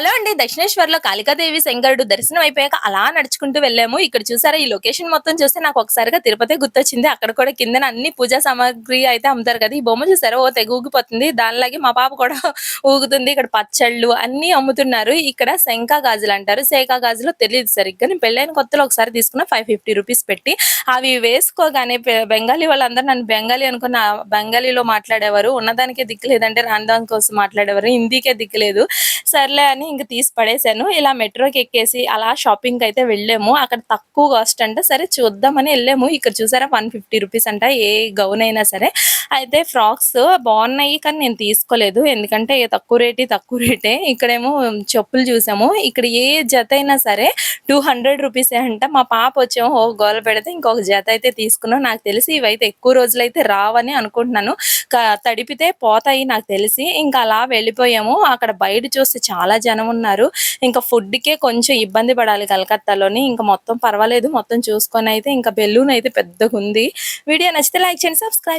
Hello అండి. దక్షిణేశ్వర్‌లో కాళికాదేవి శంకరుడు దర్శనం అయిపోయాక అలా నడుచుకుంటూ వెళ్ళాము. ఇక్కడ చూసారా ఈ లొకేషన్ మొత్తం చూస్తే నాకు ఒకసారిగా తిరుపతే గుర్తొచ్చింది. అక్కడ కూడా కిందన అన్ని పూజా సామాగ్రి అయితే అమ్ముతారు కదా! ఈ బొమ్మ చూసారా ఓ తెగ ఊగిపోతుంది. దానిలాగే మా పాప కూడా ఊగుతుంది. ఇక్కడ పచ్చళ్ళు అన్నీ అమ్ముతున్నారు. ఇక్కడ శంఖా గాజులంటారు. సేకా గాజులో తెలీదు సరిగ్గా. నేను పెళ్ళైన కొత్తలో ఒకసారి తీసుకున్న రూ. 550 పెట్టి. అవి వేసుకోగానే బెంగాలీ వాళ్ళందరూ నన్ను బెంగాలీ అనుకుని బెంగాలీలో మాట్లాడేవారు. ఉన్నదానికే దిక్కు లేదంటే రానిదాని కోసం మాట్లాడేవారు. హిందీకే దిక్కు లేదు. సర్లే అని ఇంక తీసి పడేసాను. ఇలా మెట్రోకి ఎక్కేసి అలా షాపింగ్‌కయితే వెళ్ళాము. అక్కడ తక్కువ కాస్ట్ అంట. సరే చూద్దామని ఎళ్ళాము. ఇక్కడ చూసారా రూ. 150 అంట ఏ గౌన్ అయినా సరే. అయితే ఫ్రాక్స్ బావున్నాయి. కానీ నేను తీసుకోలేదు. ఎందుకంటే తక్కువ రేటే. ఇక్కడేమో చెప్పులు చూసాము. ఇక్కడ ఏ జత అయినా సరే రూ. 200 అంట. మా పాపొచ్చేమో ఓ గోల పెడితే ఇంకొక జత అయితే తీసుకున్నాం. నాకు తెలిసి ఇవైతే ఎక్కువ రోజులైతే రావని అనుకుంటున్నాను. తడిపితే పోతాయి నాకు తెలిసి. ఇంకా అలా వెళ్ళిపోయాము. అక్కడ బయట చూస్తే చాలా జనం ఉన్నారు. ఇంకా ఫుడ్‌కే కొంచెం ఇబ్బంది పడాలి కలకత్తాలోని. ఇంక మొత్తం పర్వాలేదు. మొత్తం చూసుకొనైతే ఇంకా బెలూన్ అయితే పెద్దగుంది. వీడియో నచ్చితే లైక్ చేయండి. సబ్స్క్రైబ్